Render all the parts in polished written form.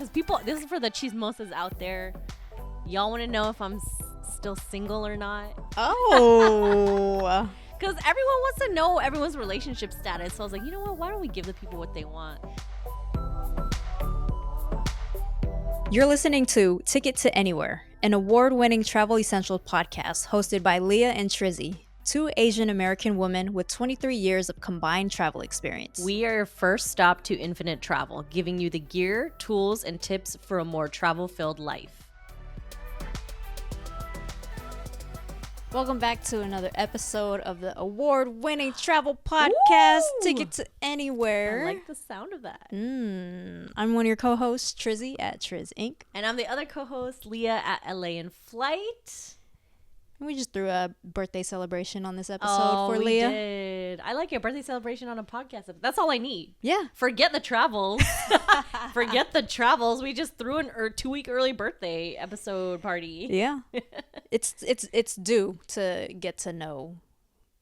because people, this is for the chismosas out there. Y'all want to know if I'm still single or not? Oh. Because everyone wants to know everyone's relationship status. So I was like, you know what? Why don't we give the people what they want? You're listening to Ticket to Anywhere, an award-winning travel essentials podcast hosted by Leah and Trizzy, two Asian American women with 23 years of combined travel experience. We are your first stop to infinite travel, giving you the gear, tools, and tips for a more travel-filled life. Welcome back to another episode of the award-winning travel podcast, Woo! Ticket to Anywhere. I like the sound of that. I'm one of your co-hosts, Trizzy at Triz Inc. And I'm the other co-host, Leah at LA in Flight. We just threw a birthday celebration on this episode for Leah. Did. I like your birthday celebration on a podcast. That's all I need. Yeah. Forget the travels. Forget the travels. We just threw an 2-week early birthday episode party. Yeah. It's due to get to know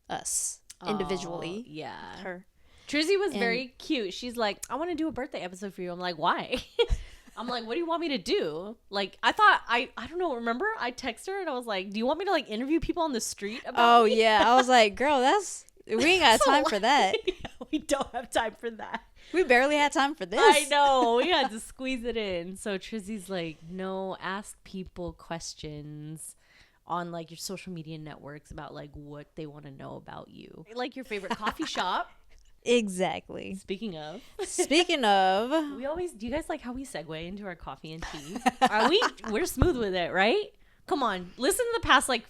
us individually. Yeah. Her. Trizzy was very cute. She's like, I want to do a birthday episode for you. I'm like, why? I'm like, what do you want me to do? Like, I thought, I don't know, remember? I texted her and I was like, do you want me to like interview people on the street about me? Yeah. I was like, girl, we ain't got time for that. Yeah, we don't have time for that. We barely had time for this. I know. We had to squeeze it in. So Trizzy's like, no, ask people questions on like your social media networks about like what they want to know about you. Like your favorite coffee shop. Exactly. Speaking of, we always, do you guys like how we segue into our coffee and tea? We're smooth with it, right? Come on, listen to the past like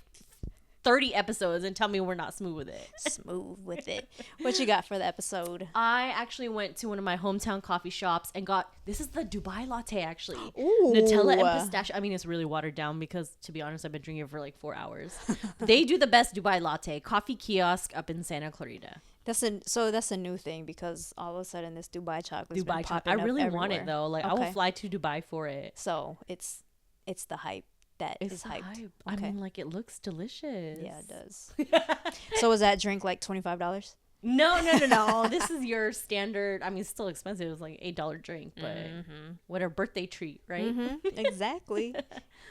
30 episodes and tell me we're not smooth with it. Smooth with it. What you got for the episode? I actually went to one of my hometown coffee shops and this is the Dubai latte actually. Ooh. Nutella and pistachio. I mean, it's really watered down because to be honest, I've been drinking it for like 4 hours. They do the best Dubai latte coffee kiosk up in Santa Clarita. That's a new thing because all of a sudden this Dubai chocolate's been popping up I really want everywhere. it though. Like I will fly to Dubai for it. So it's the hype that is hyped. Hype. I mean, like it looks delicious. Yeah, it does. So was that drink like $25? No. This is your standard. I mean, it's still expensive. It was like $8 drink, but what a birthday treat, right? Exactly.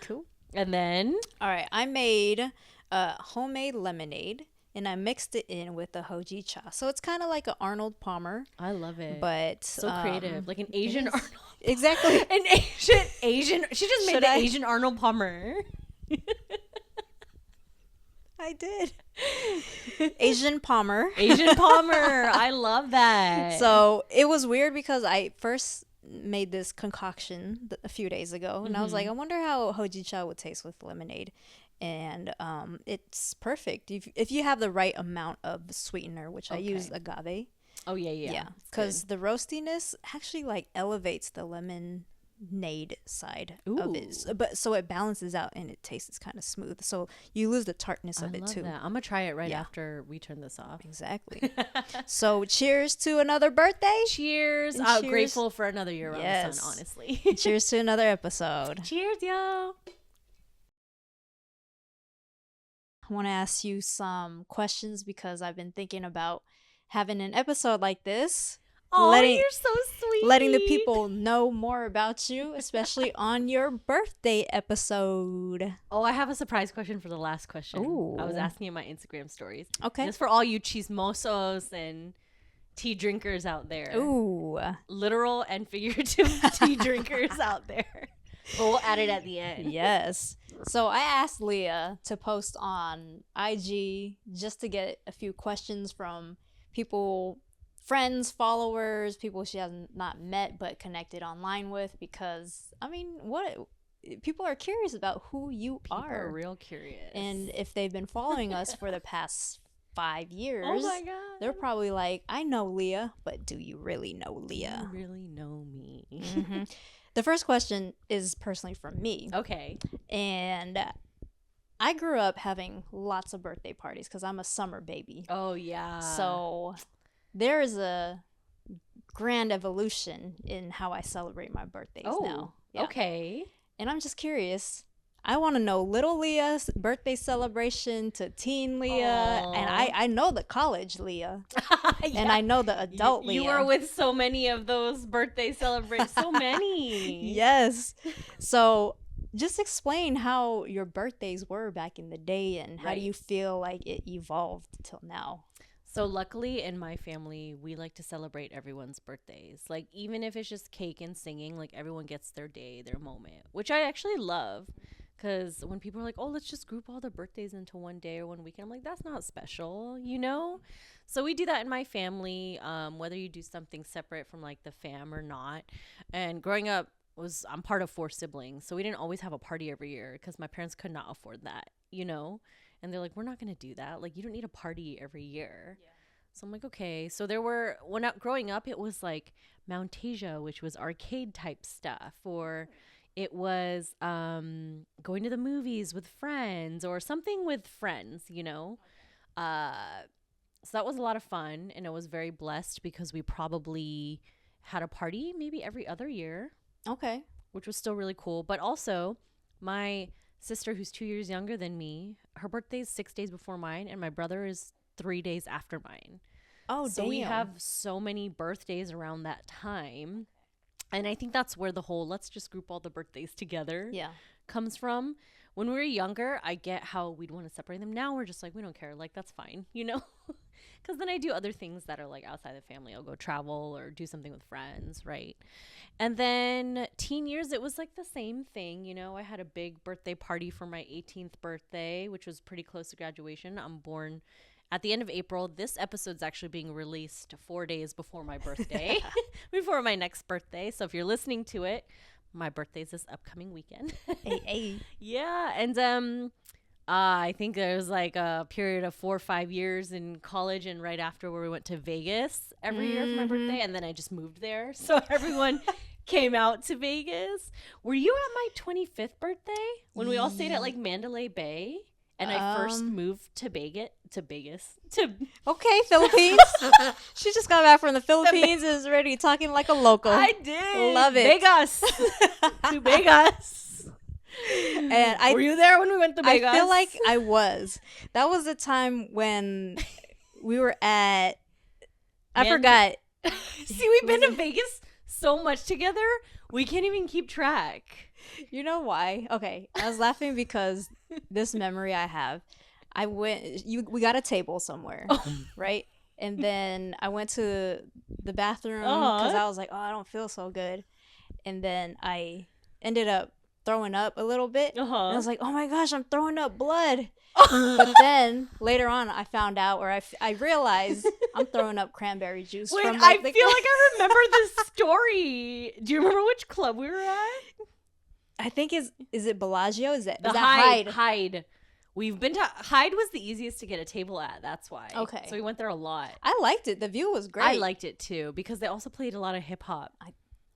Cool. And then, all right, I made homemade lemonade. And I mixed it in with the hojicha. So it's kind of like an Arnold Palmer. I love it. But so creative. Like an Asian Arnold. Exactly. An Asian. She just made an Asian Arnold Palmer. I did. Asian Palmer. Asian Palmer. I love that. So it was weird because I first made this concoction a few days ago. And I was like, I wonder how hojicha would taste with lemonade. And it's perfect if you have the right amount of sweetener, which I use agave. Oh yeah. Because the roastiness actually like elevates the lemonade side of it, but so it balances out and it tastes kind of smooth. So you lose the tartness of it too. That. I'm gonna try it right after we turn this off. Exactly. So cheers to another birthday. Cheers. I'm grateful for another year around the sun. Honestly. Cheers to another episode. Cheers, y'all. I want to ask you some questions because I've been thinking about having an episode like this. Oh, you're so sweet. Letting the people know more about you, especially on your birthday episode. Oh, I have a surprise question for the last question. Ooh. I was asking in my Instagram stories. Okay. This for all you chismosos and tea drinkers out there. Ooh. Literal and figurative tea drinkers out there. But we'll add it at the end. Yes. So I asked Leah to post on IG just to get a few questions from people, friends, followers, people she has not met but connected online with because, I mean, people are curious about who you are. People are real curious. And if they've been following us for the past 5 years, oh my God, they're probably like, I know Leah, but do you really know Leah? Do you really know me? The first question is personally from me. Okay. And I grew up having lots of birthday parties because I'm a summer baby. Oh, yeah. So there is a grand evolution in how I celebrate my birthdays now. Yeah. Okay. And I'm just curious, I want to know little Leah's birthday celebration to teen Leah, and I know the college Leah, and I know the adult Leah. You were with so many of those birthday celebrations, so many. Yes. So just explain how your birthdays were back in the day, and how do you feel like it evolved till now? So luckily in my family, we like to celebrate everyone's birthdays. Like even if it's just cake and singing, like everyone gets their day, their moment, which I actually love. Because when people are like, oh, let's just group all the birthdays into one day or one weekend, I'm like, that's not special, you know? So we do that in my family, whether you do something separate from like the fam or not. And growing up, I'm part of 4 siblings. So we didn't always have a party every year because my parents could not afford that, you know? And they're like, we're not going to do that. Like, you don't need a party every year. Yeah. So I'm like, okay. So growing up, it was like Mountasia, which was arcade type stuff, or it was going to the movies with friends or something with friends, you know. So that was a lot of fun, and it was very blessed because we probably had a party maybe every other year. Okay. Which was still really cool. But also, my sister, who's 2 years younger than me, her birthday is 6 days before mine, and my brother is 3 days after mine. Oh, so we have so many birthdays around that time. And I think that's where the whole let's just group all the birthdays together comes from. When we were younger, I get how we'd want to separate them. Now we're just like, we don't care. Like, that's fine, you know? Because then I do other things that are like outside the family. I'll go travel or do something with friends, right? And then teen years, it was like the same thing. You know, I had a big birthday party for my 18th birthday, which was pretty close to graduation. I'm born at the end of April. This episode's actually being released 4 days before my birthday, before my next birthday. So if you're listening to it, my birthday's this upcoming weekend. Hey. Yeah. And I think there was like a period of 4 or 5 years in college and right after where we went to Vegas every year for my birthday. And then I just moved there. So everyone came out to Vegas. Were you at my 25th birthday when we all stayed at like Mandalay Bay? And I first moved to Vegas. Okay, Philippines. She just got back from the Philippines and is ready talking like a local. I did. Love it. Vegas. To Vegas. And were you there when we went to Vegas? I feel like I was. That was the time when we were at. I forgot. See, we've been to Vegas so much together, we can't even keep track. You know why? Okay, I was laughing because this memory I have. We got a table somewhere, right? And then I went to the bathroom because I was like, oh, I don't feel so good. And then I ended up throwing up a little bit. And I was like, oh my gosh, I'm throwing up blood. But then later on, I found out, or I realized I'm throwing up cranberry juice. Wait, from, I feel like I remember this story. Do you remember which club we were at? I think is it Bellagio? Is that Hyde. We've been to Hyde. Was the easiest to get a table at. That's why. Okay. So we went there a lot. I liked it. The view was great. I liked it too because they also played a lot of hip hop,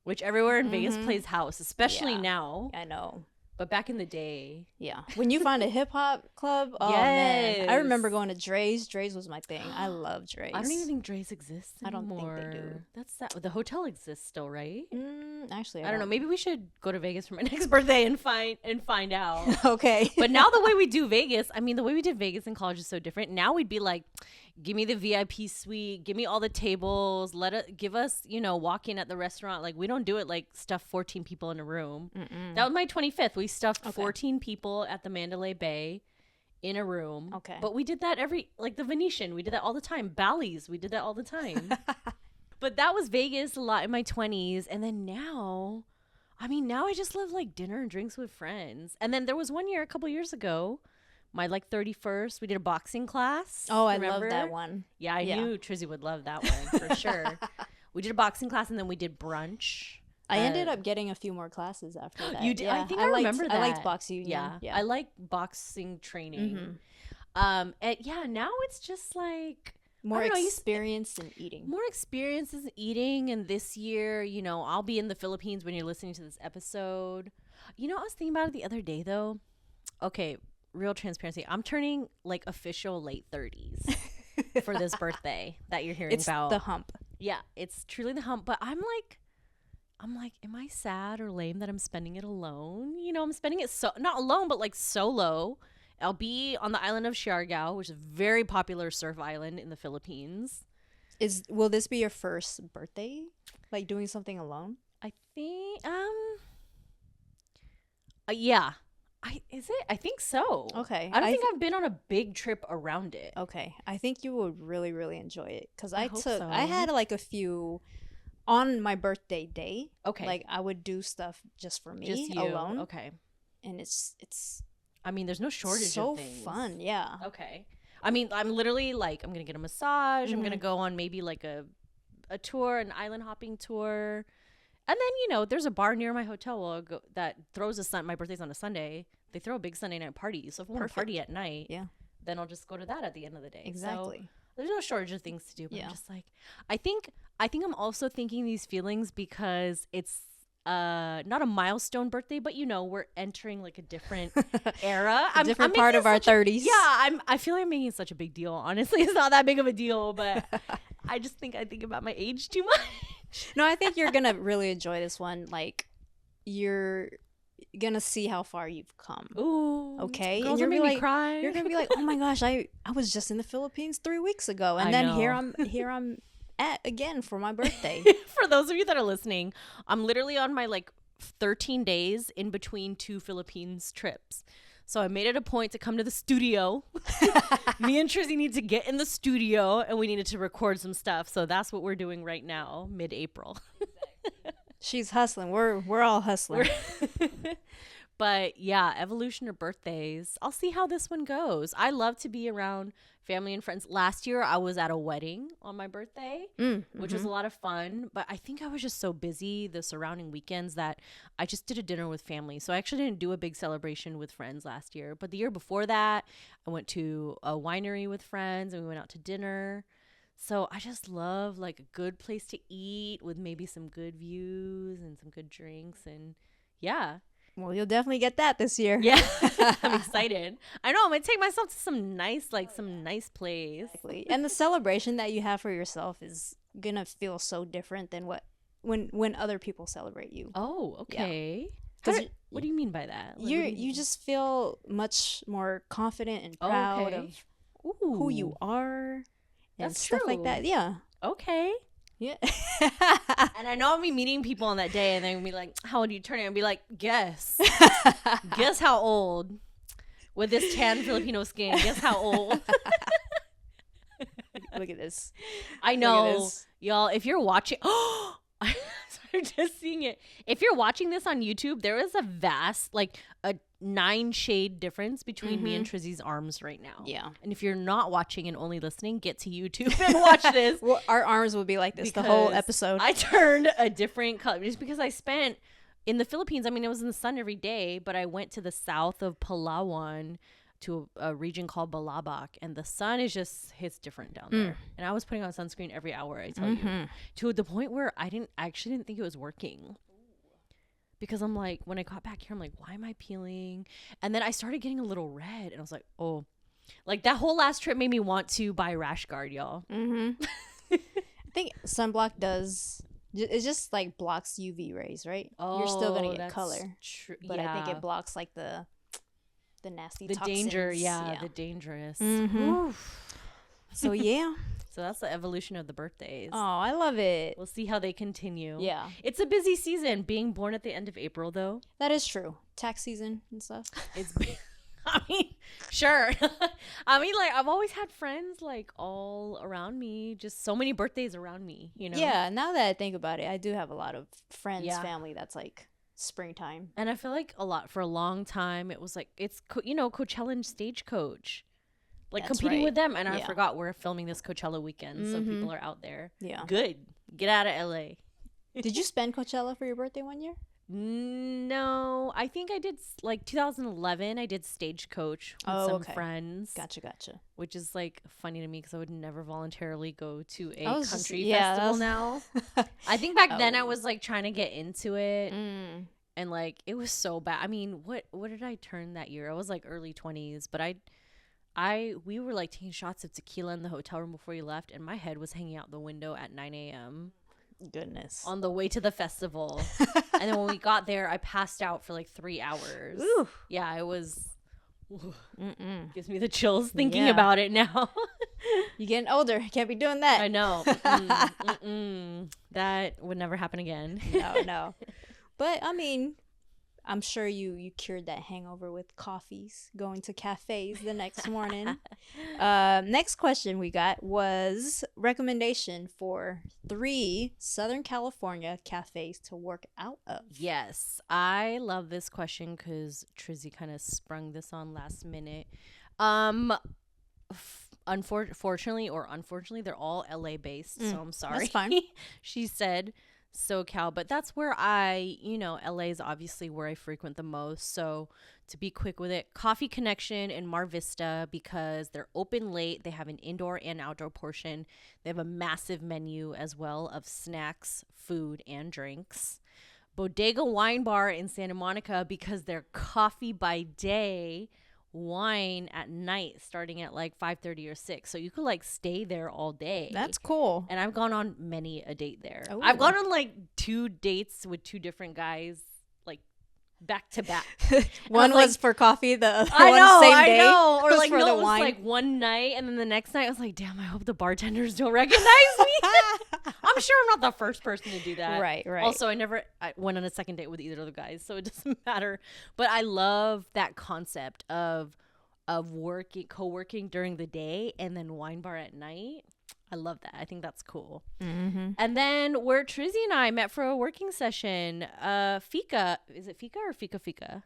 which everywhere in Vegas plays house, especially now. I know. But back in the day. Yeah. When you find a hip hop club, oh man. I remember going to Dre's. Dre's was my thing. I love Dre's. I don't even think Dre's exists anymore. I don't think they do. That's sad. The hotel exists still, right? Actually, I don't know. Maybe we should go to Vegas for my next birthday and find out. Okay. But now the way we do Vegas, I mean, the way we did Vegas in college is so different. Now we'd be like, give me the VIP suite, give me all the tables, give us, walk in at the restaurant. Like, we don't do it like stuff 14 people in a room. That was my 25th. We stuffed 14 people at the Mandalay Bay in a room. Okay. But we did that like the Venetian, we did that all the time. Bally's, we did that all the time. But that was Vegas a lot in my 20s. And then now I just love like dinner and drinks with friends. And then there was one year, a couple years ago, my like 31st, we did a boxing class. Oh, I love that one. Yeah, I knew Trizzy would love that one for sure. We did a boxing class and then we did brunch. I ended up getting a few more classes after that. You did? Yeah. I think I remember that. I liked boxing. Yeah. I like boxing training. And now it's just like more experience in eating. More experiences in eating. And this year, I'll be in the Philippines when you're listening to this episode. I was thinking about it the other day though. Okay, real transparency. I'm turning like official late 30s for this birthday that you're hearing about. It's the hump. Yeah, it's truly the hump. But I'm like, I'm like, am I sad or lame that I'm spending it alone? You know, I'm spending it not alone, but like solo. I'll be on the island of Siargao, which is a very popular surf island in the Philippines. Will this be your first birthday? Like doing something alone? I think yeah. I think so. Okay. I don't think I've been on a big trip around it. Okay. I think you would really, really enjoy it. Because I hope so. I had like a few on my birthday day. Okay. Like I would do stuff just for me, Just you. alone. Okay. And it's I mean, there's no shortage so of things. fun. Yeah. Okay. I mean, I'm literally like, I'm going to get a massage. I'm going to go on maybe like a tour, an island hopping tour. And then, you know, there's a bar near my hotel that throws my birthday's on a Sunday. They throw a big Sunday night party. So if I want to party at night, then I'll just go to that at the end of the day. Exactly. So there's no shortage of things to do. But Yeah. I'm just like, I think I'm also thinking these feelings because it's not a milestone birthday, but you know, we're entering like a different era. A different part of our 30s. Yeah, I feel like I'm making such a big deal. Honestly, it's not that big of a deal, but I think about my age too much. No, I think you're gonna really enjoy this one. Like, you're gonna see how far you've come. Ooh, okay, girls and you're are gonna making be me cry. You're gonna be like, oh my gosh, I was just in the Philippines 3 weeks ago, and then here I'm at again for my birthday. For those of you that are listening, I'm literally on my like 13 days in between 2 Philippines trips. So I made it a point to come to the studio. Me and Trizzy need to get in the studio and we needed to record some stuff. So that's what we're doing right now, mid-April. She's hustling. We're all hustling. But yeah, evolution or birthdays. I'll see how this one goes. I love to be around family and friends. Last year, I was at a wedding on my birthday, which was a lot of fun. But I think I was just so busy the surrounding weekends that I just did a dinner with family. So I actually didn't do a big celebration with friends last year. But the year before that, I went to a winery with friends and we went out to dinner. So I just love like a good place to eat with maybe some good views and some good drinks. And yeah. Well, you'll definitely get that this year. Yeah. I'm excited. I know I'm gonna take myself to some nice place. Exactly. And the celebration that you have for yourself is gonna feel so different than when other people celebrate you. Oh, okay. What do you mean by that? Like, you just feel much more confident and proud of who you are and stuff like that. Yeah. Okay. Yeah. And I know I'll be meeting people on that day and they're gonna be like, how old are you turning? I'll be like, guess how old with this tan Filipino skin. Guess how old. Look at this. I know, y'all, if you're watching, I'm just seeing it. If you're watching this on YouTube, there is a vast, like a 9 shade difference between me and Trizzy's arms right now. Yeah. And if you're not watching and only listening, get to YouTube and watch this. Well, our arms will be like this the whole episode. I turned a different color just because I spent in the Philippines. I mean, it was in the sun every day, but I went to the south of Palawan to a region called Balabac, and the sun is just hits different down there. And I was putting on sunscreen every hour, I tell you, to the point where I actually didn't think it was working. Because I'm like, when I got back here, I'm like, why am I peeling? And then I started getting a little red, and I was like, oh, like that whole last trip made me want to buy rash guard, y'all. I think sunblock does. It just like blocks UV rays, right? Oh, you're still gonna get color, but yeah. I think it blocks like the nasty, the toxins. danger, the dangerous. So yeah. So that's the evolution of the birthdays. Oh, I love it. We'll see how they continue. Yeah. It's a busy season. Being born at the end of April, though. That is true. Tax season and stuff. I mean, sure. I mean, like, I've always had friends, like, all around me. Just so many birthdays around me, you know? Yeah, now that I think about it, I do have a lot of friends, family that's, like, springtime. And I feel like for a long time, it was, like, it's, Coachella and Stagecoach. Like, That's competing right. with them. And I forgot we're filming this Coachella weekend, so people are out there. Yeah. Good. Get out of LA. Did you spend Coachella for your birthday one year? No, I think I did like 2011. I did Stagecoach with some friends. Gotcha. Which is like funny to me because I would never voluntarily go to a country festival festival now. I think back then I was like trying to get into it, and like it was so bad. I mean, what did I turn that year? I was like early 20s, but we were like taking shots of tequila in the hotel room before we left, and my head was hanging out the window at 9 a.m. Goodness. on the way to the festival. And then when we got there, I passed out for like 3 hours. Ooh. Yeah, it was... Mm-mm. Gives me the chills thinking Yeah. about it now. You're getting older. Can't be doing that. I know. That would never happen again. No. But I mean, I'm sure you cured that hangover with coffees, going to cafes the next morning. Next question we got was recommendation for 3 Southern California cafes to work out of. Yes, I love this question because Trizzy kind of sprung this on last minute. Unfortunately or unfortunately, they're all LA based, so I'm sorry. That's fine. She said SoCal, but that's where LA is obviously where I frequent the most. So to be quick with it, Coffee Connection in Mar Vista, because they're open late. They have an indoor and outdoor portion. They have a massive menu as well of snacks, food, and drinks. Bodega Wine Bar in Santa Monica, because they're coffee by day, wine at night, starting at like 5:30 or 6. So you could like stay there all day. That's cool. And I've gone on many a date there. Ooh. I've gone on like 2 dates with 2 different guys, like back to back. One was for coffee, the other I one know, same day. I know. Or was like for no, the it was wine. like one night, and then the next night I was like, damn, I hope the bartenders don't recognize me. I'm sure I'm not the first person to do that. Right. Also, I went on a second date with either of the guys, so it doesn't matter. But I love that concept of co-working during the day and then wine bar at night. I love that. I think that's cool. Mm-hmm. And then where Trizzy and I met for a working session, Fika. Is it Fika or Fika Fika?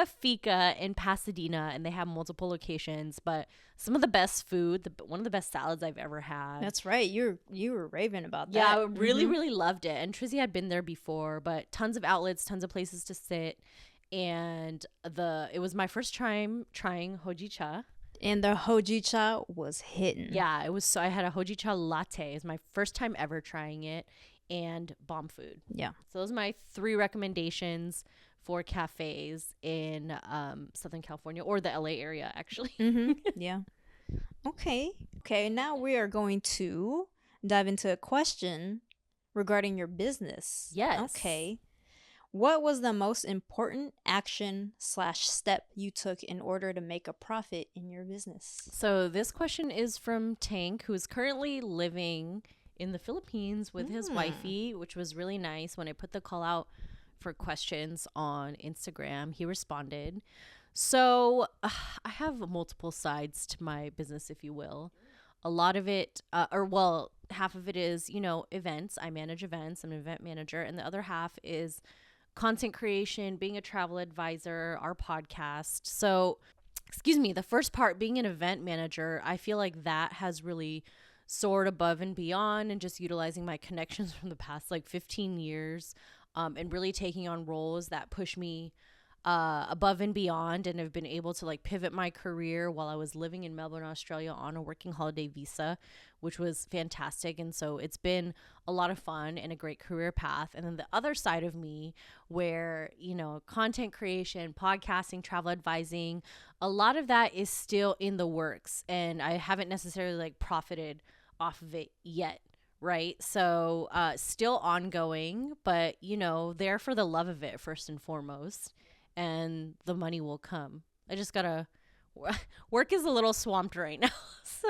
Fika in Pasadena, and they have multiple locations, but some of the best food, one of the best salads I've ever had. That's right. You were raving about that. Yeah, I really loved it. And Trizzy had been there before, but tons of outlets, tons of places to sit. And it was my first time trying hojicha. And the hojicha was hitting. Yeah, it was. So I had a hojicha latte. It was my first time ever trying it, and bomb food. Yeah. So those are my 3 recommendations for cafes in Southern California, or the LA area, actually. Mm-hmm. Yeah. Okay. Now we are going to dive into a question regarding your business. Yes. Okay. What was the most important action/step you took in order to make a profit in your business? So this question is from Tank, who is currently living in the Philippines with his wifey, which was really nice. When I put the call out for questions on Instagram, he responded. So I have multiple sides to my business, if you will. A lot of it, half of it is, events. I manage events. I'm an event manager. And the other half is content creation, being a travel advisor, our podcast. So, the first part, being an event manager, I feel like that has really soared above and beyond, and just utilizing my connections from the past like 15 years, and really taking on roles that push me above and beyond, and have been able to like pivot my career while I was living in Melbourne, Australia on a working holiday visa, which was fantastic. And so it's been a lot of fun and a great career path. And then the other side of me, where, content creation, podcasting, travel advising, a lot of that is still in the works, and I haven't necessarily like profited off of it yet. Right. So still ongoing, but, there for the love of it first and foremost. And the money will come. I just gotta work is a little swamped right now. So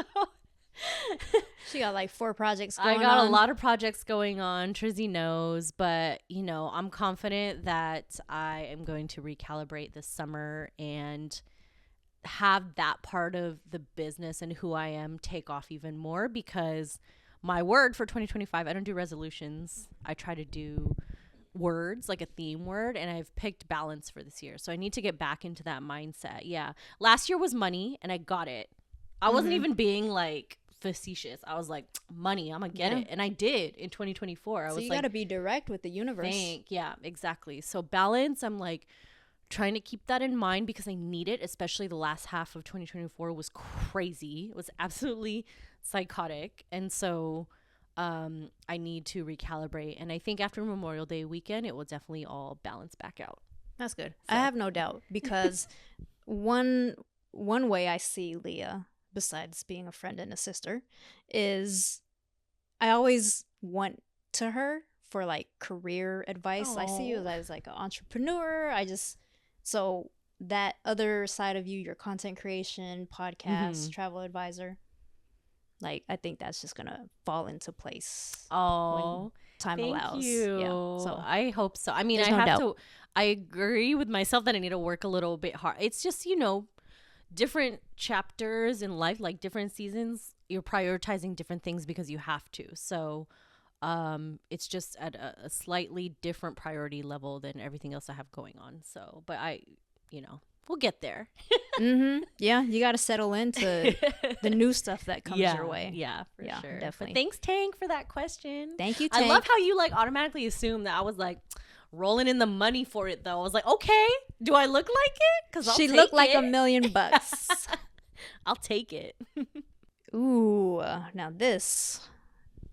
she got like 4 projects going on. I got a lot of projects going on. Trizzy knows, but I'm confident that I am going to recalibrate this summer and have that part of the business and who I am take off even more, because my word for 2025, I don't do resolutions. I try to do words, like a theme word, and I've picked balance for this year. So I need to get back into that mindset. Yeah. Last year was money, and I got it. I wasn't even being like facetious. I was like, money, I'm gonna get it. And I did in 2024. I was you like, gotta be direct with the universe. Yeah, exactly. So balance, I'm like trying to keep that in mind, because I need it, especially the last half of 2024 was crazy. It was absolutely psychotic. And so I need to recalibrate, and I think after Memorial Day weekend it will definitely all balance back out. That's good. So. I have no doubt, because one way I see Leah, besides being a friend and a sister, is I always went to her for like career advice. I see you Oh. as like an entrepreneur. So that other side of you, your content creation, podcast, Mm-hmm. travel advisor, like I think that's just gonna fall into place when Oh, time thank allows. Yeah. you. So I hope so. I mean, there's I no have doubt. to, I agree with myself that I need to work a little bit hard. It's just, different chapters in life, like different seasons, you're prioritizing different things because you have to. So, it's just at a slightly different priority level than everything else I have going on. So, but we'll get there. Yeah, you got to settle into the new stuff that comes your way. Yeah, for Yeah, sure. But definitely. thanks, Tank, for that question. Thank you, I love Tank. how you like automatically assume that I was like rolling in the money for it, though. I was like, okay, do I look like it? Because She looked like $1,000,000. I'll take it. Ooh, now this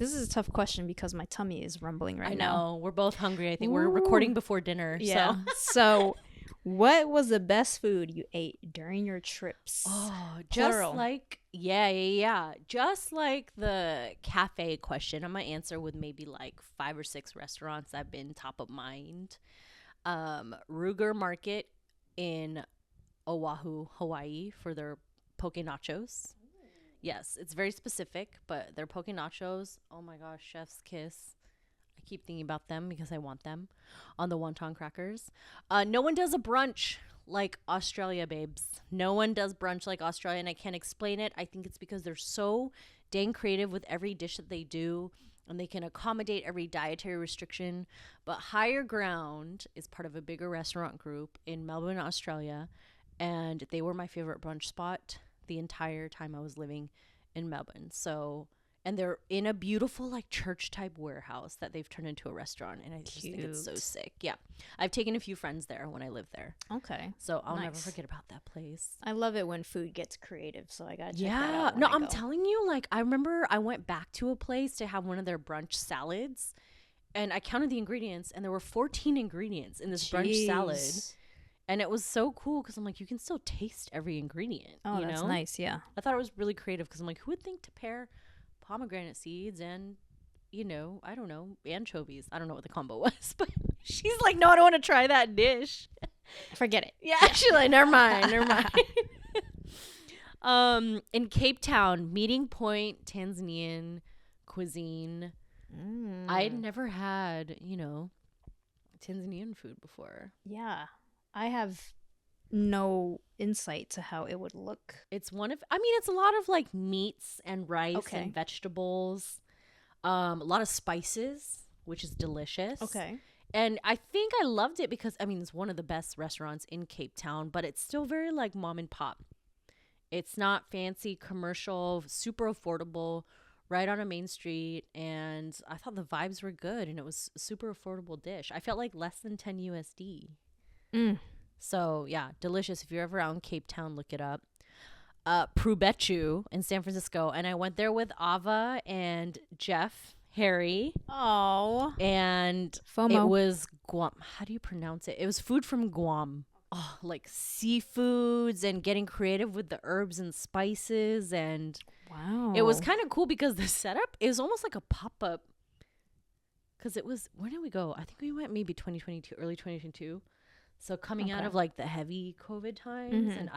is a tough question because my tummy is rumbling right I now. know we're both hungry. I think we're Ooh. recording before dinner. Yeah. So, what was the best food you ate during your trips? Oh, Plural. just like yeah. Just like the cafe question, I'm gonna answer with maybe like 5 or 6 restaurants that have been top of mind. Ruger Market in Oahu, Hawaii, for their poke nachos. Yes, it's very specific, but their poke nachos, oh my gosh, chef's kiss. I keep thinking about them because I want them on the wonton crackers. No one does a brunch like Australia, babes. No one does brunch like Australia, and I can't explain it. I think it's because they're so dang creative with every dish that they do, and they can accommodate every dietary restriction. But Higher Ground is part of a bigger restaurant group in Melbourne, Australia, and they were my favorite brunch spot the entire time I was living in Melbourne. So, and they're in a beautiful like church type warehouse that they've turned into a restaurant, and I just think it's so Cute. sick. Yeah, I've taken a few friends there when I lived there, Okay. so I'll never Nice. forget about that place. I love it when food gets creative, so I gotta check that Yeah, out when no, I I'm go. telling you, like I remember I went back to a place to have one of their brunch salads, and I counted the ingredients, and there were 14 ingredients in this brunch salad. Jeez. And it was so cool because I'm like, you can still taste every ingredient. Oh, you that's know? nice. Yeah. I thought it was really creative because I'm like, who would think to pair pomegranate seeds and, I don't know, anchovies? I don't know what the combo was, but she's like, no, I don't want to try that dish. Forget it. Yeah, she's like, never mind. In Cape Town, Meeting Point, Tanzanian cuisine. I'd never had, Tanzanian food before. Yeah. I have no insight to how it would look. It's it's a lot of like meats and rice Okay. and vegetables. A lot of spices, which is delicious. Okay. And I think I loved it because, it's one of the best restaurants in Cape Town, but it's still very like mom and pop. It's not fancy, commercial, super affordable, right on a main street. And I thought the vibes were good, and it was a super affordable dish. I felt like less than 10 USD. So yeah, delicious. If you're ever out in Cape Town, look it up. Prubechu in San Francisco, and I went there with Ava and Jeff, Harry, Oh. and FOMO. it was Guam. How do you pronounce it? It was food from Guam. Oh, like seafoods and getting creative with the herbs and spices, and Wow. it was kind of cool because the setup is almost like a pop-up. Because it was, where did we go? I think we went maybe 2022, early 2022. So coming out Okay. of like the heavy COVID times, and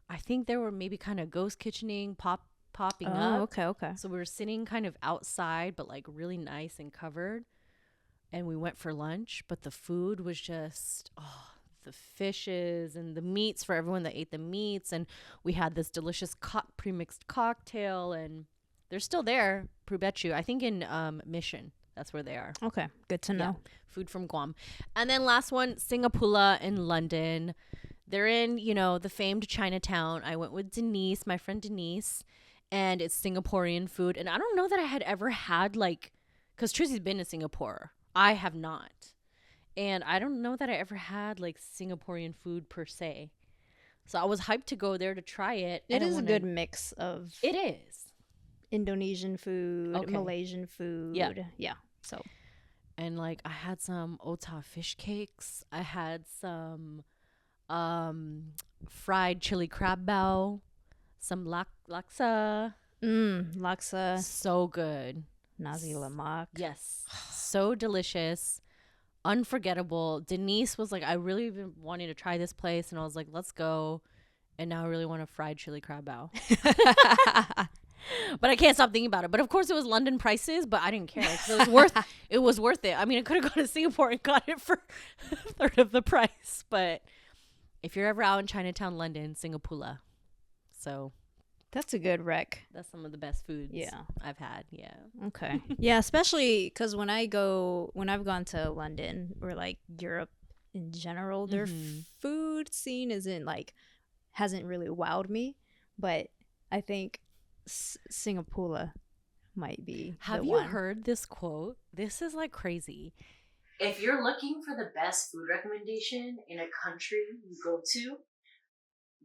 I think there were maybe kind of ghost kitchening popping up. Okay. So we were sitting kind of outside, but like really nice and covered. And we went for lunch, but the food was just, the fishes and the meats for everyone that ate the meats. And we had this delicious pre-mixed cocktail, and they're still there, Prubechu, I think in Mission. That's where they are. Okay. Good to know. Yeah, food from Guam. And then last one, Singapore in London. They're in, the famed Chinatown. I went with Denise, my friend Denise, and it's Singaporean food. And I don't know that I had ever had because Trizzy's been to Singapore. I have not. And I don't know that I ever had Singaporean food per se. So I was hyped to go there to try it. It is a good mix of It is. Indonesian food, Okay. Malaysian food. Yeah. Yeah. So And I had some ota fish cakes. I had some fried chili crab bao, some laksa. laksa. So good. Nazi Lemak. Yes. So delicious. Unforgettable. Denise was like, I really been wanting to try this place, and I was like, let's go. And now I really want a fried chili crab bao. But I can't stop thinking about it. But of course, it was London prices, but I didn't care. It was worth it. I mean, I could have gone to Singapore and got it for a third of the price. But if you're ever out in Chinatown, London, Singapore. So That's a good rec. that's some of the best foods I've had. Yeah. Okay. Yeah, especially because when I've gone to London or like Europe in general, their food scene hasn't really wowed me, but I think Singapore might be. Have you heard this quote? This is like crazy. If you're looking for the best food recommendation in a country you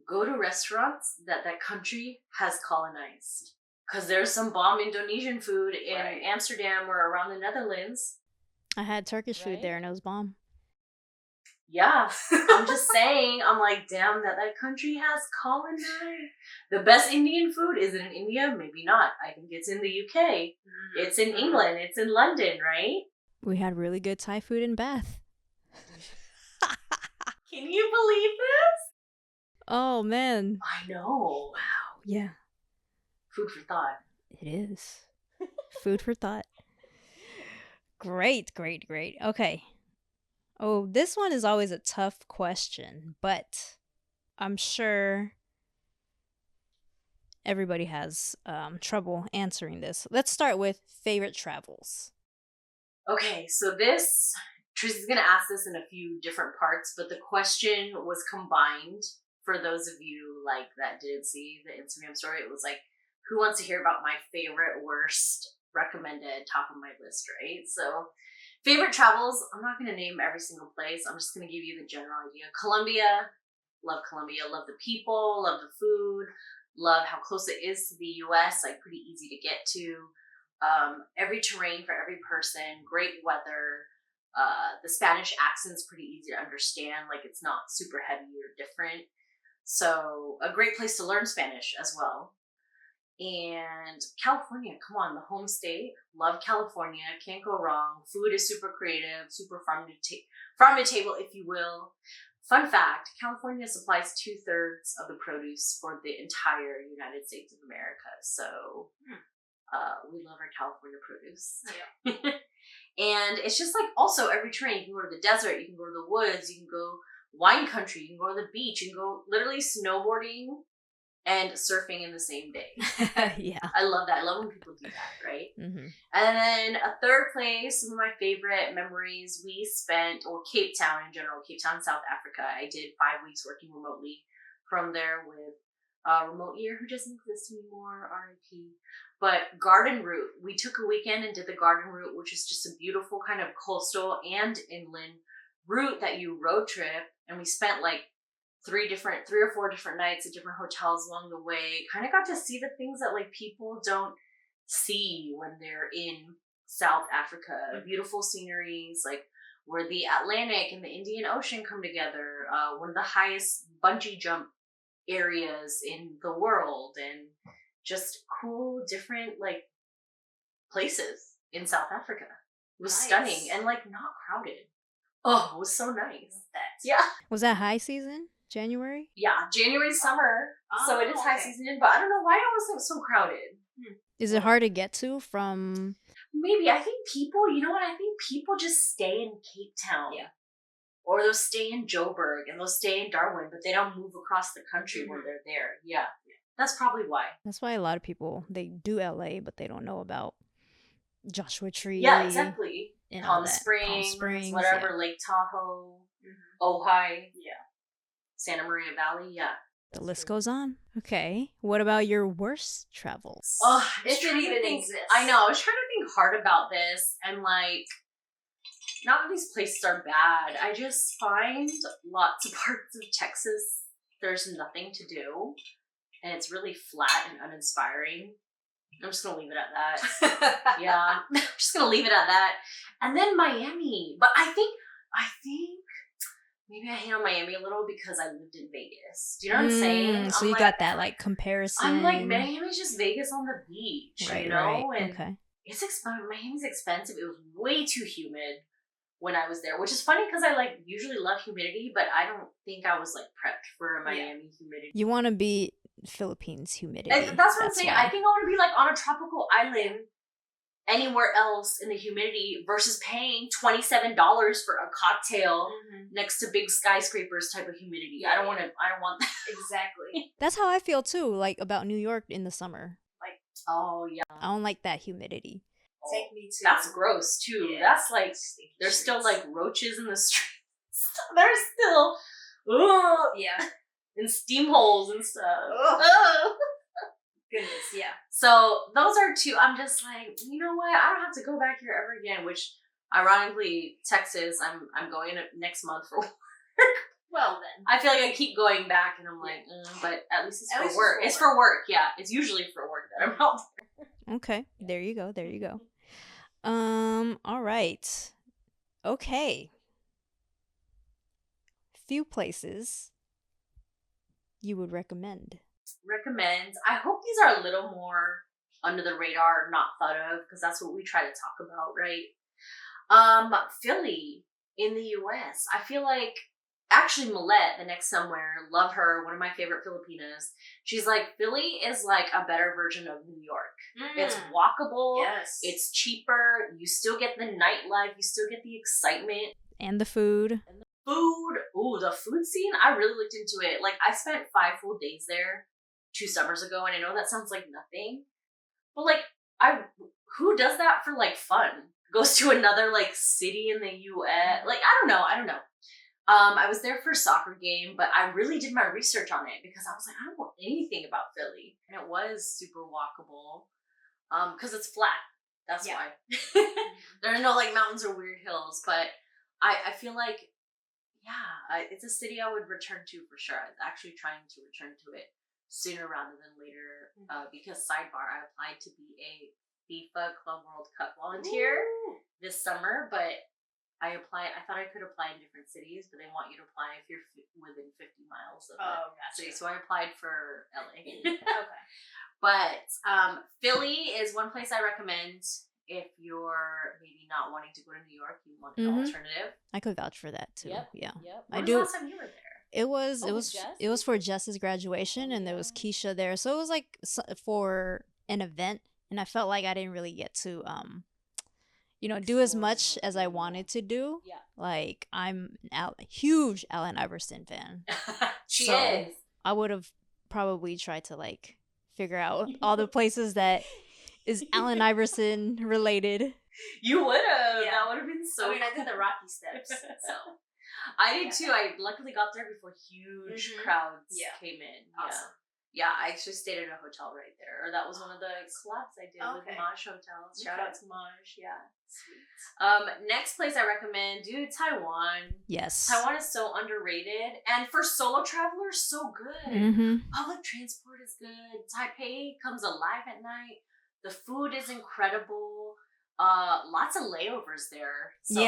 go to restaurants that country has colonized. Because there's some bomb Indonesian food in Amsterdam or around the Netherlands. I had Turkish food there and it was bomb. Yeah, I'm just saying, I'm like, damn, that country has colonized. The best Indian food, is it in India? Maybe not. I think it's in the UK. It's in England. It's in London, right? We had really good Thai food in Bath. Can you believe this? Oh, man. I know. Wow. Yeah. Food for thought. It is. Food for thought. Great. Okay. Oh, this one is always a tough question, but I'm sure everybody has trouble answering this. Let's start with favorite travels. Okay, so Trizzy's going to ask this in a few different parts, but the question was combined for those of you that didn't see the Instagram story. It was like, who wants to hear about my favorite, worst, recommended, top of my list, right? So favorite travels, I'm not going to name every single place. I'm just going to give you the general idea. Colombia, love the people, love the food, love how close it is to the US, pretty easy to get to. Every terrain for every person, great weather. The Spanish accent's pretty easy to understand, it's not super heavy or different. So a great place to learn Spanish as well. And California, come on, the home state. Love California, can't go wrong. Food is super creative, super farm to table, if you will. Fun fact, California supplies 2/3 of the produce for the entire United States of America. So we love our California produce. Yeah. And it's just also every terrain. You can go to the desert, you can go to the woods, you can go wine country, you can go to the beach, you can go literally snowboarding and surfing in the same day. Yeah. I love that. I love when people do that, right? Mm-hmm. And then a third place, some of my favorite memories, we spent, Cape Town in general, Cape Town, South Africa. I did 5 weeks working remotely from there with Remote Year, who doesn't exist anymore, RIP. But Garden Route, we took a weekend and did the Garden Route, which is just a beautiful kind of coastal and inland route that you road trip. And we spent 3 or 4 different nights at different hotels along the way. Kind of got to see the things that people don't see when they're in South Africa. Beautiful sceneries, where the Atlantic and the Indian Ocean come together. One of the highest bungee jump areas in the world, and just cool, different places in South Africa. It was stunning and not crowded. Oh, it was so nice. Yeah. Was that high season? January? Yeah, January, summer. So it is high season, but I don't know why it wasn't so crowded. Is it hard to get to from? Maybe. I think people, I think people just stay in Cape Town. Yeah. Or they'll stay in Joburg and they'll stay in Darwin, but they don't move across the country when they're there. Yeah. That's probably why. That's why a lot of people, they do LA, but they don't know about Joshua Tree. Yeah, exactly. Palm Springs, whatever, yeah. Lake Tahoe, Ojai. Yeah. Santa Maria Valley, yeah. The list goes on. Okay. What about your worst travels? Oh, if it even exists. I know. I was trying to think hard about this, and not that these places are bad. I just find lots of parts of Texas, there's nothing to do, and it's really flat and uninspiring. I'm just going to leave it at that. Yeah. I'm just going to leave it at that. And then Miami. But I think maybe I hate on Miami a little because I lived in Vegas. Do you know what I'm saying? So you got that comparison. I'm Miami's just Vegas on the beach, right, you know? Right. And okay. it's expensive. Miami's expensive. It was way too humid when I was there, which is funny because I like usually love humidity, but I don't think I was like prepped for a Miami humidity. You want to be Philippines humidity. That's what I'm saying. Why. I think I want to be like on a tropical island anywhere else in the humidity versus paying $27 for a cocktail next to big skyscrapers type of humidity. I don't want that. Exactly. That's how I feel too, like about New York in the summer. Like, oh yeah. I don't like that humidity. Take me to. That's gross too. Yeah, that's like there's still like roaches in the streets. There's still yeah. And steam holes and stuff. Goodness, yeah. So those are two. I'm just like, you know what? I don't have to go back here ever again. Which, ironically, Texas. I'm going next month for work. Well then, I feel like I keep going back, and I'm like, but at least it's for work. It's for work. Yeah, it's usually for work that I'm out there. Okay, there you go. There you go. All right. Okay. Few places you would recommend. I hope these are a little more under the radar, not thought of, because that's what we try to talk about, right? Philly in the US. I feel like actually Millette, the next somewhere, love her, one of my favorite Filipinas. She's like, Philly is like a better version of New York. It's walkable. Yes. It's cheaper. You still get the nightlife. You still get the excitement. And the food. Ooh, the food scene. I really looked into it. Like, I spent 5 full days there 2 summers ago, and I know that sounds like nothing, but like, who does that for like fun? Goes to another like city in the US? Like, I don't know. I was there for a soccer game, but I really did my research on it because I was like, I don't know anything about Philly, and it was super walkable, because it's flat. That's why. There are no like mountains or weird hills, but I feel like, it's a city I would return to for sure. I'm actually trying to return to it sooner rather than later, because sidebar, I applied to be a FIFA Club World Cup volunteer this summer, but I thought I could apply in different cities, but they want you to apply if you're within 50 miles of that city. So I applied for LA. Okay. But Philly is one place I recommend if you're maybe not wanting to go to New York, you want an alternative. I could vouch for that too. Yep. Yeah. When was the last time you were there? It was for Jess's graduation, and there was Keisha there, so it was like for an event, and I felt like I didn't really get to do as much as I wanted to do. Yeah. Like, I'm a huge Allen Iverson fan. She is. I would have probably tried to like figure out all the places that is Allen Iverson related. You would have. Yeah. That would have been so I did the Rocky steps, so. I did too. I luckily got there before huge crowds came in. Awesome. Yeah, I actually stayed at a hotel right there. Or that was one of the collabs I did with Maj Hotels. Shout out to Maj. Yeah. Sweet. Next place I recommend, Taiwan. Yes. Taiwan is so underrated. And for solo travelers, so good. Public transport is good. Taipei comes alive at night. The food is incredible. Lots of layovers there. So,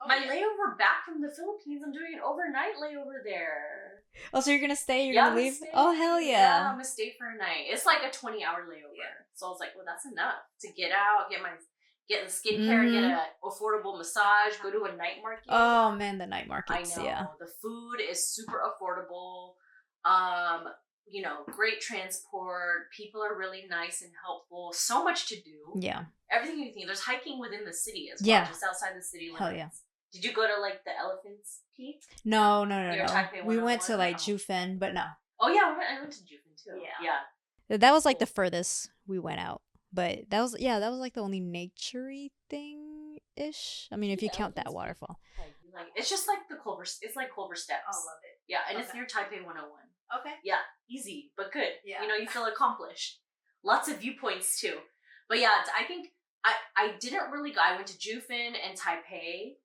my layover back from the Philippines, I'm doing an overnight layover there. Oh, so you're gonna stay? You're gonna leave? Oh, hell yeah. Yeah, I'm gonna stay for a night. It's like a 20-hour layover. Yeah. So I was like, well, that's enough to get out, get the skincare, get a affordable massage, go to a night market. Oh man, the night markets. I know. Yeah. The food is super affordable. Great transport. People are really nice and helpful. So much to do. Yeah. Everything you think. There's hiking within the city as well, just outside the city limits. Hell yeah. Did you go to like the Elephant's Peak? No. We went to like Jufen, but no. Oh yeah, I went to Jufen too. Yeah. That was like the furthest we went out. But that was like the only naturey thing ish. I mean, if you count that waterfall. It's just like it's like Culver Steps. I love it. Yeah, and it's near Taipei 101. Okay. Yeah, easy, but good. Yeah. You feel accomplished. Lots of viewpoints too. But yeah, I think I didn't really go. I went to Jufen and Taipei,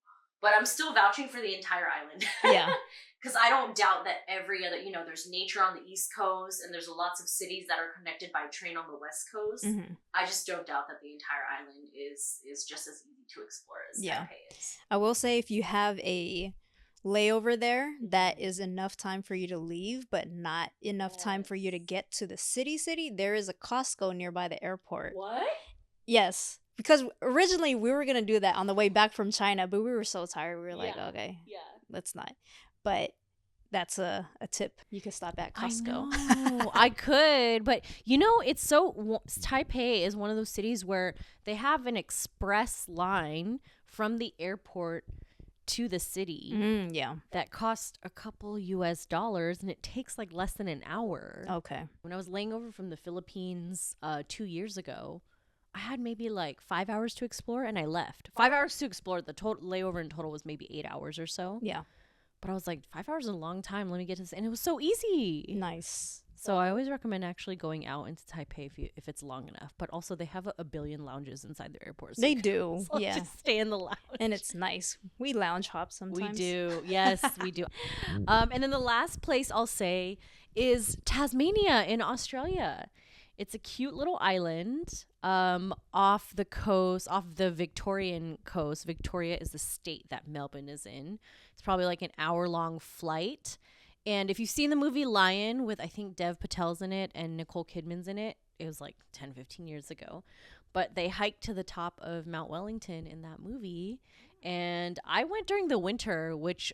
but I'm still vouching for the entire island. Yeah. Because I don't doubt that every other, there's nature on the East Coast, and there's lots of cities that are connected by train on the West Coast. I just don't doubt that the entire island is just as easy to explore as Taipei is. I will say, if you have a layover there, that is enough time for you to leave, but not enough time for you to get to the city. There is a Costco nearby the airport. What? Yes. because originally we were gonna do that on the way back from China, but we were so tired. We were like, Yeah. okay, Yeah. let's not. But that's a tip. You can stop at Costco. I know. I could, but it's Taipei is one of those cities where they have an express line from the airport to the city Yeah. that costs a couple US dollars, and it takes like less than an hour. Okay. When I was laying over from the Philippines 2 years ago, I had maybe like 5 hours to explore, and I left. 5 hours to explore. The total layover in total was maybe 8 hours or so. Yeah. But I was like, 5 hours is a long time. Let me get this. And it was so easy. Nice. So I always recommend actually going out into Taipei if it's long enough. But also, they have a billion lounges inside their airport. So They you can do. also Yeah. just stay in the lounge. And it's nice. We lounge hop sometimes. We do. Yes, we do. And then the last place I'll say is Tasmania in Australia. It's a cute little island off the coast, off the Victorian coast. Victoria is the state that Melbourne is in. It's probably like an hour-long flight. And if you've seen the movie Lion with, I think, Dev Patel's in it and Nicole Kidman's in it, it was like 10, 15 years ago. But they hiked to the top of Mount Wellington in that movie. And I went during the winter, which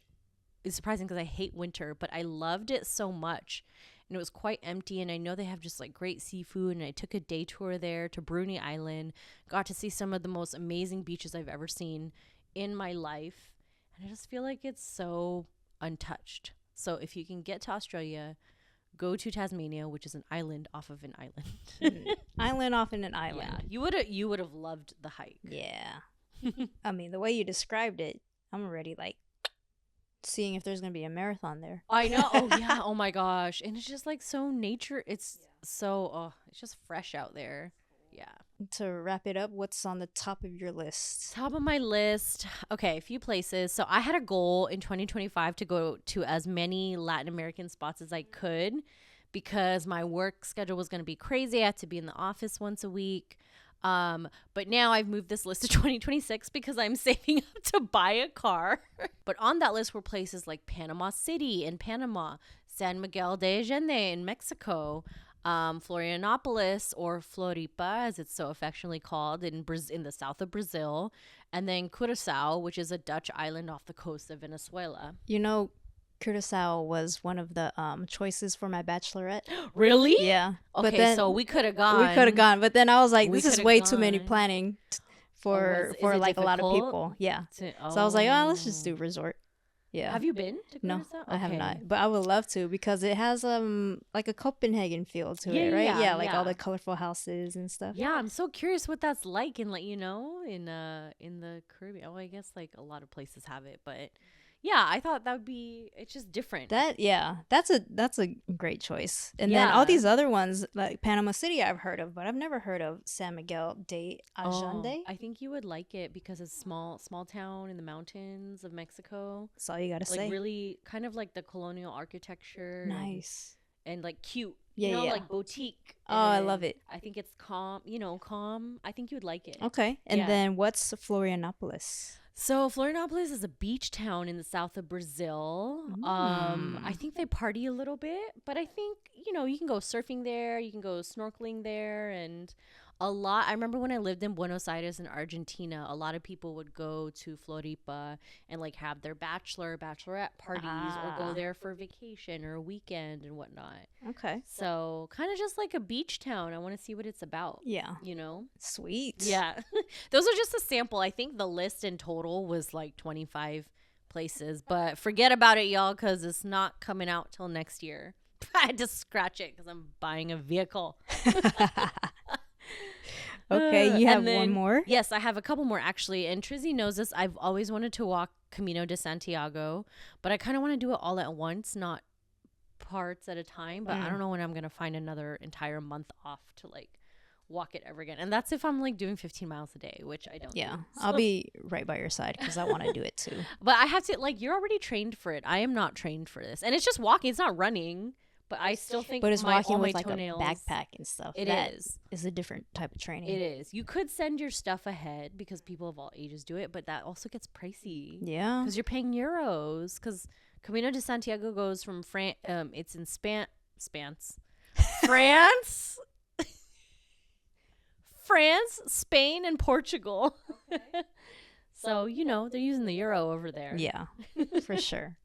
is surprising because I hate winter, but I loved it so much. And it was quite empty, and I know they have just like great seafood, and I took a day tour there to Bruny Island, got to see some of the most amazing beaches I've ever seen in my life, and I just feel like it's so untouched. So if you can get to Australia, go to Tasmania, which is an island off of an island. Island off in an Yeah, island. you would have loved the hike. Yeah. I mean, the way you described it, I'm already like seeing if there's gonna be a marathon there. I know. Oh yeah. Oh my gosh. And it's just like so nature. It's it's just fresh out there. Yeah. To wrap it up, what's on the top of your list? Top of my list. Okay, a few places. So I had a goal in 2025 to go to as many Latin American spots as I could because my work schedule was going to be crazy. I had to be in the office once a week. But now I've moved this list to 2026 because I'm saving up to buy a car. But on that list were places like Panama City in Panama, San Miguel de Allende in Mexico, Florianopolis, or Floripa, as it's so affectionately called, in the south of Brazil, and then Curacao, which is a Dutch island off the coast of Venezuela. You know, Curacao was one of the choices for my bachelorette. Really? Yeah. Okay, but then so we could have gone. We could have gone, but then I was like, We this is coulda way too many gone. planning for is it like a lot of difficult people. Yeah. to- So I was like, oh, let's just do resort. Yeah. Have you been to No, Curacao? I have Okay. not, but I would love to because it has like a Copenhagen feel to it, right? Yeah, Like yeah. all the colorful houses and stuff. Yeah, I'm so curious what that's like in in the Caribbean. Oh, I guess like a lot of places have it, but yeah, I thought that would be. It's just different. That's a great choice. And then all Yeah. these other ones like Panama City I've heard of, but I've never heard of San Miguel de Oh, Allende. I think you would like it because it's small town in the mountains of Mexico. That's all you gotta Like say. really kind of like the colonial architecture. Nice. And like cute. Yeah, yeah. Like boutique. Oh, I and love it. I think it's calm, calm. I think you would like it. Okay. And Yeah. then what's Florianopolis? So Florianopolis is a beach town in the south of Brazil. I think they party a little bit, but I think, you can go surfing there, you can go snorkeling there, and I remember when I lived in Buenos Aires in Argentina, a lot of people would go to Floripa and like have their bachelorette parties or go there for vacation or a weekend and whatnot. Okay. So kind of just like a beach town. I want to see what it's about. Yeah. Sweet. Yeah. Those are just a sample. I think the list in total was like 25 places, but forget about it, y'all, because it's not coming out till next year. I had to scratch it because I'm buying a vehicle. Okay, you And have one then- more? Yes, I have a couple more actually. And Trizzy knows this. I've always wanted to walk Camino de Santiago, but I kind of want to do it all at once, not parts at a time. But I don't know when I'm going to find another entire month off to like walk it ever again. And that's if I'm like doing 15 miles a day, which I don't Yeah. do. I'll So- be right by your side because I want to do it too. But I have to, like, you're already trained for it. I am not trained for this. And it's just walking. It's not running. But I still think But it's all walking my with like a toenails- backpack and stuff. It That is. is a different type of training. It is. You could send your stuff ahead because people of all ages do it, but that also gets pricey. Yeah. Because you're paying euros. Because Camino de Santiago goes from France. It's in France. France, Spain, and Portugal. So, they're using the euro over there. Yeah, for sure.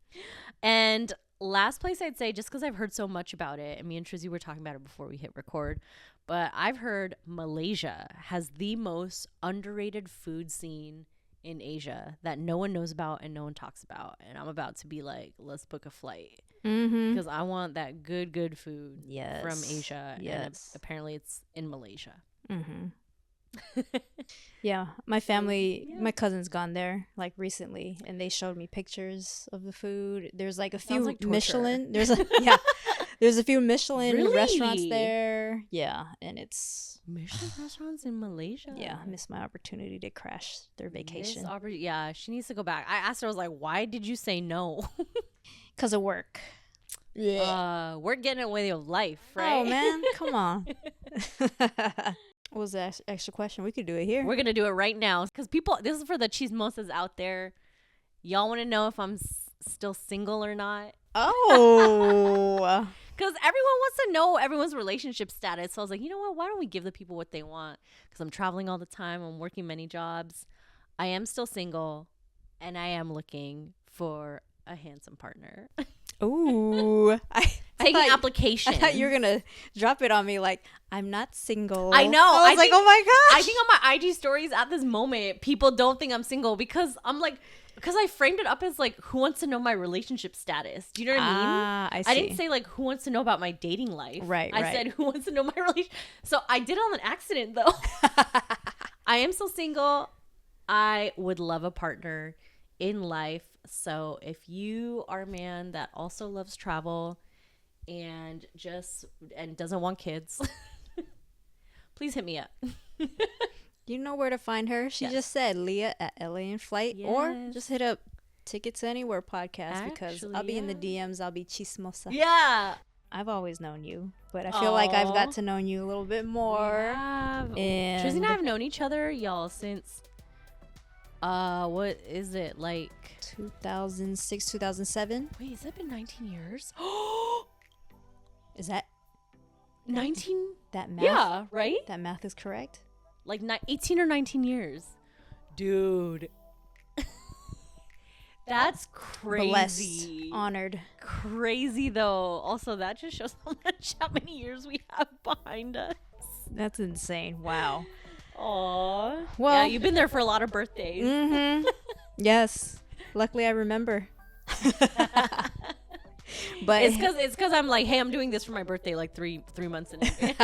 And last place I'd say, just because I've heard so much about it, and me and Trizzy were talking about it before we hit record, but I've heard Malaysia has the most underrated food scene in Asia that no one knows about and no one talks about. And I'm about to be like, let's book a flight. Because I want that good food from Asia. Yes. And apparently it's in Malaysia. Yeah, my family, my cousin's gone there like recently, and they showed me pictures of the food. There's like a few like Michelin. There's a few Michelin restaurants there. Yeah, and it's Michelin restaurants in Malaysia. Yeah, I missed my opportunity to crash their vacation. Yeah, she needs to go back. I asked her, I was like, why did you say no? Because of work. We're getting away with life, right? Oh man, come on. What was the extra question? We could do it here. We're gonna do it right now because this is for the chismosas out there. Y'all want to know if I'm still single or not? Oh. Because everyone wants to know everyone's relationship status. So I was like, you know what? Why don't we give the people what they want? Because I'm traveling all the time. I'm working many jobs. I am still single, and I am looking for a handsome partner. Ooh. Taking applications. I thought you were going to drop it on me like, I'm not single. I know. I was like, oh my gosh. I think on my IG stories at this moment, people don't think I'm single because I'm like, because I framed it up as like, who wants to know my relationship status? Do you know what I mean? I see. I didn't say like, who wants to know about my dating life? Right. I said, who wants to know my relationship? So I did it on an accident though. I am still single. I would love a partner in life. So if you are a man that also loves travel and doesn't want kids, please hit me up. You know where to find her. She just said Leah at LA in Flight, or just hit up Tickets Anywhere podcast because I'll be in the DMs. I'll be chismosa. Yeah. I've always known you, but I feel like I've got to know you a little bit more. And Trizzy and I have known each other, y'all, since what is it, like 2006, 2007? Wait, has that been 19 years? Is that 19? That math? Yeah, right? That math is correct. Like 18 or 19 years. Dude. That's crazy. Blessed. Honored. Crazy, though. Also, that just shows how many years we have behind us. That's insane. Wow. Aw. Well, yeah, you've been there for a lot of birthdays. Mm-hmm. Yes. Luckily, I remember. But it's because I'm like, hey, I'm doing this for my birthday like three months in advance.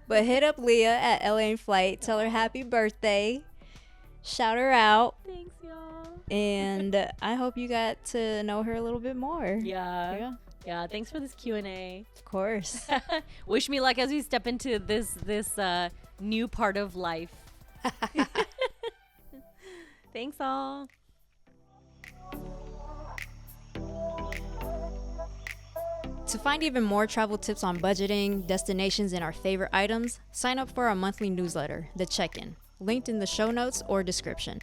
But hit up Leah at LA in Flight. Tell her happy birthday. Shout her out. Thanks, y'all. And I hope you got to know her a little bit more. Yeah. Thanks for this Q&A. Of course. Wish me luck as we step into this new part of life. Thanks, all. To find even more travel tips on budgeting, destinations, and our favorite items, sign up for our monthly newsletter, The Check-In, linked in the show notes or description.